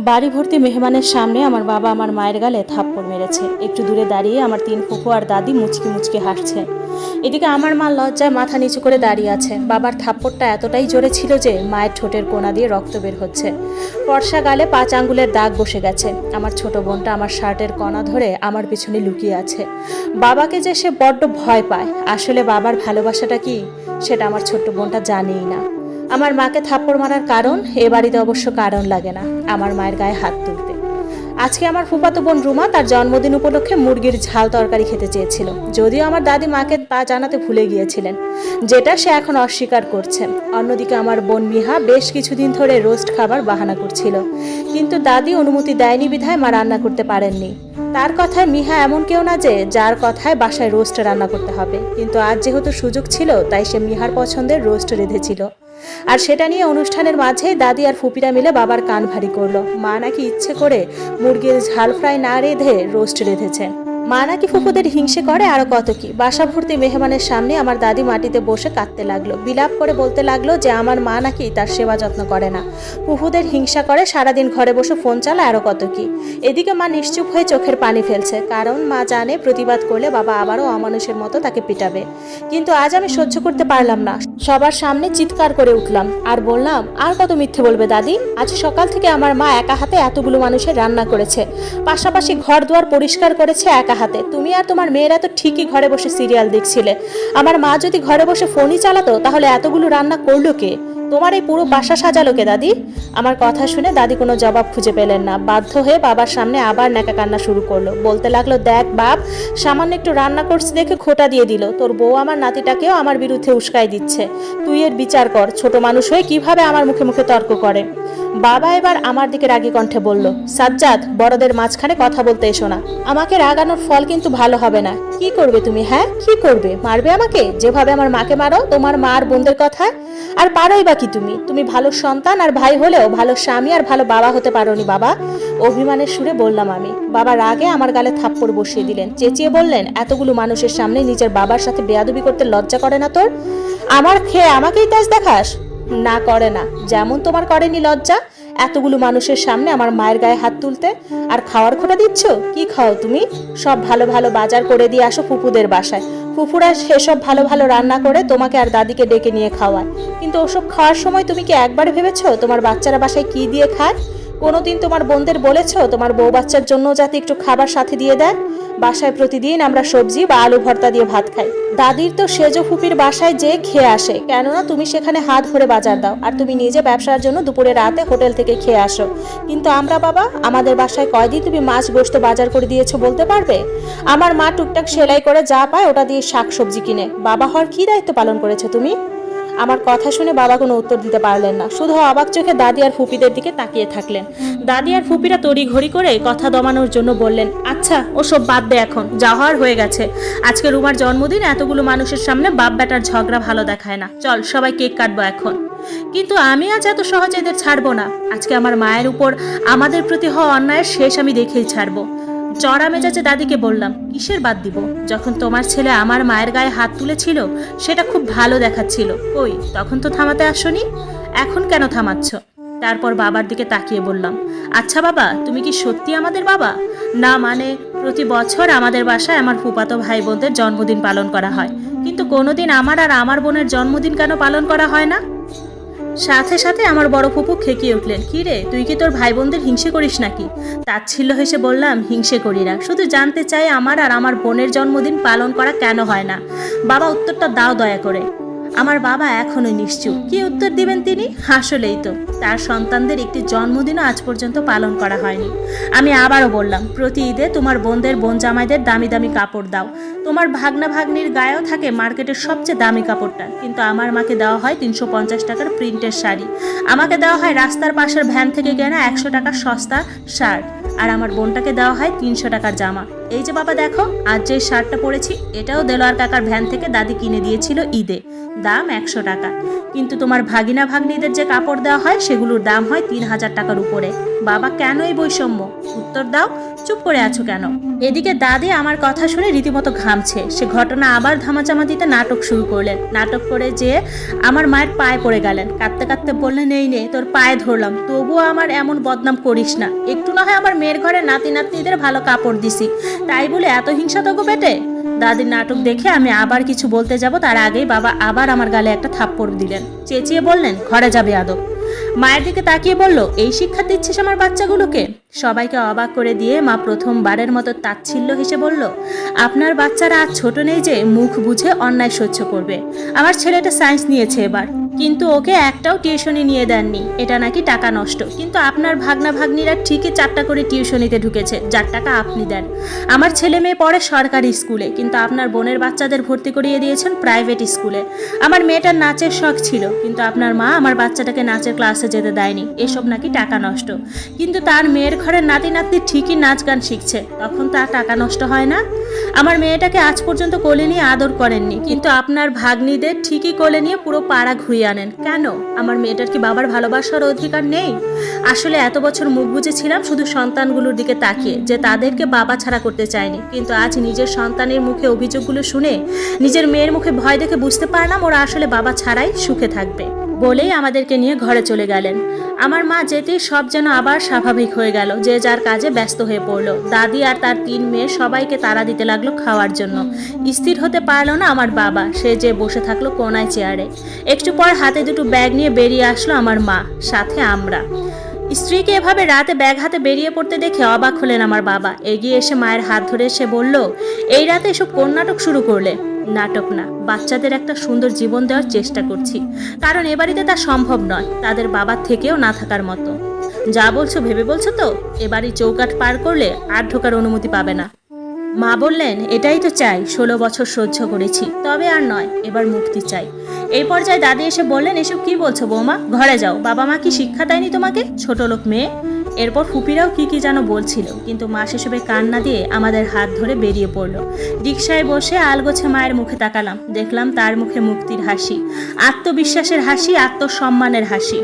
বাড়ি ভর্তি মেহমানের সামনে আমার বাবা আমার মায়ের গালে থাপ্পড় মেরেছে। একটু দূরে দাঁড়িয়ে আমার 3 ফুফু আর দাদি মুচকি মুচকি হাসছে। এদিকে আমার মা লজ্জায় মাথা নিচু করে দাঁড়িয়ে আছে। বাবার থাপ্পড়টা এতটাই জোরে ছিল যে মায়ের ঠোঁটের কোণা দিয়ে রক্ত বের হচ্ছে। ফর্সা গালে 5 আঙ্গুলের দাগ বসে গেছে। আমার ছোট বোনটা আমার শার্টের কোণা ধরে আমার পিছনে লুকিয়ে আছে। বাবাকে যে সে বড্ড ভয় পায়। আসলে বাবার ভালোবাসাটা কি সেটা আমার ছোট্ট বোনটা জানেই না। আমার মাকে থাপ্পড় মারার কারণ এ বাড়িতে অবশ্য কারণ লাগে না আমার মায়ের গায়ে হাত তুলতে। আজকে আমার ফুফাতো বোন রুমা তার জন্মদিন উপলক্ষে মুরগির ঝাল তরকারি খেতে চেয়েছিল, যদিও আমার দাদি মাকে তা জানাতে ভুলে গিয়েছিলেন, যেটা সে এখন অস্বীকার করছে। অন্যদিকে আমার বোন মিহা বেশ কিছুদিন ধরে রোস্ট খাবার বাহানা করছিল, কিন্তু দাদি অনুমতি দেয়নি বিধায় মা রান্না করতে পারেননি। তার কথায় মিহা এমন কেউ না যে যার কথায় বাসায় রোস্ট রান্না করতে হবে, কিন্তু আজ যেহেতু সুযোগ ছিল তাই সে মিহার পছন্দের রোস্ট রেঁধেছিল। আর সেটা নিয়ে অনুষ্ঠানের মাঝে দাদি আর ফুপিরা মিলে বাবার কান ভারী করলো। মা নাকি ইচ্ছে করে মুরগির ঝাল ফ্রাই না রেঁধে রোস্ট রেঁধেছে। মা নাকি ফুফুদের হিংসে করে আরো কত কি। বাসা ভর্তি মেহমানের সামনে আমার দাদি মাটিতে বসে কাঁদতে লাগলো, বিলাপ করে বলতে লাগলো যে আমার মা নাকি তার সেবা যত্ন করে না, ফুফুদের হিংসা করে, সারাদিন ঘরে বসে ফোন চালায়, আরো কত কি। এদিকে মা নিশ্চুপ হয়ে চোখের পানি ফেলছে, কারণ মা জানে প্রতিবাদ করলে বাবা আবারও অমানুষের মতো তাকে পিটাবে। কিন্তু আজ আমি সহ্য করতে পারলাম না, সবার সামনে চিৎকার করে উঠলাম আর বললাম, আর কত মিথ্যে বলবে দাদি? আজ সকাল থেকে আমার মা একা হাতে এতগুলো মানুষের রান্না করেছে, পাশাপাশি ঘর দুয়ার পরিষ্কার করেছে একা হাতে। তুমি আর তোমার মেয়েরা তো ঠিকই ঘরে বসে সিরিয়াল দেখছিলে। আমার মা যদি ঘরে বসে ফোনই চালাতো তাহলে এতগুলো রান্না করলো কে? তোমার এই পুরো বাসা সাজালো কে দাদি? আমার কথা শুনে দাদি কোনো জবাব খুঁজে পেলেন না। বাধ্য হয়ে বাবার সামনে আবার ন্যাকা কান্না শুরু করলো। বলতে লাগলো, দেখ বাপ, সামান্য একটু রান্না করছি দেখে খোটা দিয়ে দিল। তোর বউ আমার নাতিটাকেও আমার বিরুদ্ধে উস্কাই দিচ্ছে। তুই এর বিচার কর, ছোট মানুষ হয়ে কিভাবে আমার মুখে মুখে তর্ক করে। বাবা এবার আমার দিকে রাগী কণ্ঠে বলল, সাজ্জাদ, বড়দের মাঝখানে কথা বলতে এসো না। আমাকে রাগানোর ফল কিন্তু ভালো হবে না। কি করবে তুমি? হ্যাঁ, কি করবে? মারবে আমাকে যেভাবে আমার মাকে মারো তোমার মা আর বোনদের কথা? আর পারোই বা কি তুমি ভালো সন্তান আর ভাই হলেও ভালো স্বামী আর ভালো বাবা হতে পারোনি বাবা। অভিমানের সুরে বললাম আমি। বাবা রাগে আমার গালে থাপ্পড় বসিয়ে দিলেন, চেঁচিয়ে বললেন, এতগুলো মানুষের সামনে নিজের বাবার সাথে বেয়াদবি করতে লজ্জা করে না তোর? আমার খেয়ে আমাকেই তেজ দেখাস? না, করে না। যেমন তোমার করেনি লজ্জা এতগুলো মানুষের সামনে আমার মায়ের গায়ে হাত তুলতে। আর খাওয়ার খোটা দিচ্ছ? কি খাও তুমি? সব ভালো ভালো বাজার করে দিয়ে আসো ফুপুদের বাসায়। ফুপুরা সেসব ভালো ভালো রান্না করে তোমাকে আর দাদিকে ডেকে নিয়ে খাওয়ায়। কিন্তু ওসব খাওয়ার সময় তুমি কি একবার ভেবেছো তোমার বাচ্চারা বাসায় কি দিয়ে খায়? কোনোদিন তোমার বোনদের বলেছো তোমার বউ বাচ্চার জন্য যাতে একটু খাবার সাথে দিয়ে দেয়? বাসায় প্রতিদিন আমরা সবজি বা আলু ভর্তা দিয়ে ভাত খাই। দাদির তো সেজো ফুপির বাসায় যে খেয়ে আসে, কেননা তুমি সেখানে হাত ভরে বাজার দাও আর তুমি নিজে ব্যবসার জন্য দুপুরে রাতে হোটেল থেকে খেয়ে আসো। কিন্তু আমরা বাবা, আমাদের বাসায় কয়দিন তুমি মাছ গোশত বাজার করে দিয়েছো বলতে পারবে? আমার মা টুকটাক সেলাই করে যা পায় ওটা দিয়ে শাক সবজি কিনে। বাবা হওয়ার কি দায়িত্ব পালন করেছো তুমি? আমার কথা শুনে বাবা কোনো উত্তর দিতে পারলেন না, শুধু অবাক চোখে দাদি আর ফুপিদের দিকে তাকিয়ে থাকলেন। দাদি আর ফুপিরা তড়িঘড়ি করে কথা দমানোর জন্য বললেন, আচ্ছা ওসব বাদ দে, এখন যা হওয়ার হয়ে গেছে। আজকে রুমার জন্মদিন, এতগুলো মানুষের সামনে বাপ বেটার ঝগড়া ভালো দেখায় না। চল সবাই কেক কাটবো এখন। কিন্তু আমি আজ এত সহজে এদের ছাড়বো না। আজকে আমার মায়ের উপর আমাদের প্রতি হওয়া অন্যায়ের শেষ আমি দেখেই ছাড়বো। চড়া মেজাজে দাদিকে বললাম, কিসের বাদ দিব? যখন তোমার ছেলে আমার মায়ের গায়ে হাত তুলেছিল সেটা খুব ভালো দেখাচ্ছিল, কই তখন তো থামাতে আসনি, এখন কেন থামাচ্ছ? তারপর বাবার দিকে তাকিয়ে বললাম, আচ্ছা বাবা, তুমি কি সত্যি আমাদের বাবা? না মানে, প্রতি বছর আমাদের বাসায় আমার ফুফাতো ভাই বোনদের জন্মদিন পালন করা হয়, কিন্তু কোনোদিন আমার আর আমার বোনের জন্মদিন কেন পালন করা হয় না? সাথে সাথে আমার বড় ফুপু খেকিয়ে উঠলেন, কি রে, তুই কি তোর ভাই বোনদের হিংসে করিস নাকি? তাচ্ছিল্য হেসে বললাম, হিংসে করি না, শুধু জানতে চাই আমার আর আমার বোনের জন্মদিন পালন করা কেন হয় না। বাবা উত্তরটা দাও দয়া করে। আমার বাবা এখনো নিশ্চুপ। কি উত্তর দিবেন তিনি? আসলেই তো, তার সন্তানদের একটি জন্মদিনও আজ পর্যন্ত পালন করা হয়নি। আমি আবারও বললাম, প্রতি ঈদে তোমার বোনদের বোন জামাইদের দামি দামি কাপড় দাও, তোমার ভাগনা ভাগ্নির গায়েও থাকে মার্কেটের সবচেয়ে দামি কাপড়টা, কিন্তু আমার মাকে দেওয়া হয় 350 টাকার প্রিন্টের শাড়ি, আমাকে দেওয়া হয় রাস্তার পাশের ভ্যান থেকে কেনা 100 টাকার সস্তা শার্ট, আর আমার বোনটাকে দেওয়া হয় 300 টাকার জামা। এই যে বাবা দেখো, আজ যে শার্টটা পরেছি এটাও দেলোয়ার কাকার ভ্যান থেকে দাদি কিনে দিয়েছিল ঈদে, দাম 100 টাকা। কিন্তু তোমার ভাগিনা ভাগ্নিদের যে কাপড় দেওয়া হয় সেগুলোর দাম হয় 3000 টাকার উপরে। বাবা কেন এই বৈষম্য? উত্তর দাও, চুপ করে আছো কেন? এদিকে দাদি আমার কথা শুনে রীতিমতো ঘামছে। সে ঘটনা আবার ধামাচামা দিতে নাটক শুরু করলেন। নাটক করে যে আমার মায়ের পায়ে পড়ে গেলেন, কাঁদতে কাঁদতে বললেন, এই নে তোর পায়ে ধরলাম, তবুও আমার এমন বদনাম করিস না। একটু না হয় আমার মেয়ের ঘরে নাতি নাতনিদের ভালো কাপড় দিছি, তাই বলে এত হিংসা তো গো বেটে? দাদির নাটক দেখে আমি আবার কিছু বলতে যাব, তার আগেই বাবা আবার আমার গালে একটা থাপ্পড় দিলেন। চেঁচিয়ে বললেন, ঘরে যাবে আদব। মায়ের দিকে তাকিয়ে বলল, এই শিক্ষা দিচ্ছিস আমার বাচ্চাগুলোকে? সবাইকে অবাক করে দিয়ে মা প্রথমবারের মতো তাচ্ছিল্য হেসে বলল, আপনার বাচ্চারা আজ ছোট নেই যে মুখ বুঝে অন্যায় সহ্য করবে। আমার ছেলেটা সায়েন্স নিয়েছে এবার, কিন্তু ওকে একটাও টিউশনি নিয়ে দেননি, এটা নাকি টাকা নষ্ট। কিন্তু আপনার ভাগনা ভাগ্নিরা ঠিকই 4টা করে টিউশনিতে ঢুকেছে, যার টাকা আপনি দেন। আমার ছেলে মেয়ে পড়ে সরকারি স্কুলে, কিন্তু আপনার বোনের বাচ্চাদের ভর্তি করিয়ে দিয়েছেন প্রাইভেট স্কুলে। আমার মেয়েটার নাচের শখ ছিল, কিন্তু আপনার মা আমার বাচ্চাটাকে নাচের ক্লাসে যেতে দেয়নি, এসব নাকি টাকা নষ্ট। কিন্তু তার মেয়ের ঘরের নাতি নাতনি ঠিকই নাচ গান শিখছে, তখন তার টাকা নষ্ট হয় না? আমার মেয়েটাকে আজ পর্যন্ত কোলে নিয়ে আদর করেননি, কিন্তু আপনার ভাগ্নিদের ঠিকই কোলে নিয়ে পুরো পাড়া ঘুরিয়ে আনেন। কেন? আমার মেয়েটার কি বাবার ভালোবাসার অধিকার নেই? আসলে এত বছর মুখ বুজেছিলাম শুধু সন্তানগুলোর দিকে তাকিয়ে, যে তাদেরকে বাবা ছাড়া করতে চায়নি। কিন্তু আজ নিজের সন্তানের মুখে অভিযোগগুলো শুনে, নিজের মেয়ের মুখে ভয় দেখে বুঝতে পারলাম ওরা আসলে বাবা ছাড়াই সুখে থাকবে। বলেই আমাদেরকে নিয়ে ঘরে চলে গেলেন। আমার মা যেতেই সব যেন আবার স্বাভাবিক হয়ে গেল, যে যার কাজে ব্যস্ত হয়ে পড়লো। দাদি আর তার 3 মেয়ে সবাইকে তাড়া দিতে লাগলো খাওয়ার জন্য। স্থির হতে পারলো না আমার বাবা, সে যে বসে থাকলো কোনায় চেয়ারে। একটু পর হাতে দুটো ব্যাগ নিয়ে বেরিয়ে আসলো আমার মা, সাথে আমরা। স্ত্রীকে এভাবে রাতে ব্যাগ হাতে বেরিয়ে পড়তে দেখে অবাক হলেন আমার বাবা। এগিয়ে এসে মায়ের হাত ধরে সে বলল, এই রাতে এসব কোন নাটক শুরু করলে? নাটক না, বাচ্চাদের একটা সুন্দর জীবন দেওয়ার চেষ্টা করছি, কারণ এ বাড়িতে তা সম্ভব নয়, তাদের বাবার থেকেও না থাকার মতো। যা বলছো ভেবে বলছো তো? এ বাড়ির চৌকাঠ পার করলে আর ঢোকার অনুমতি পাবে না। মা বললেন, এটাই তো চাই, 16 বছর সহ্য করেছি, তবে আর নয়, এবার মুক্তি চাই। এই পর্যায়ে দাদি এসে বললেন, এসব কি বলছো বৌমা? ঘরে যাও, বাবা মা কি শিক্ষা দেয়নি তোমাকে, ছোট লোক মেয়ে? এরপর ফুপিরাও কি যেন বলছিল, কিন্তু মা সেসবে কান না দিয়ে আমাদের হাত ধরে বেরিয়ে পড়লো। রিকশায় বসে আলগোছে মায়ের মুখে তাকালাম, দেখলাম তার মুখে মুক্তির হাসি, আত্মবিশ্বাসের হাসি, আত্মসম্মানের হাসি।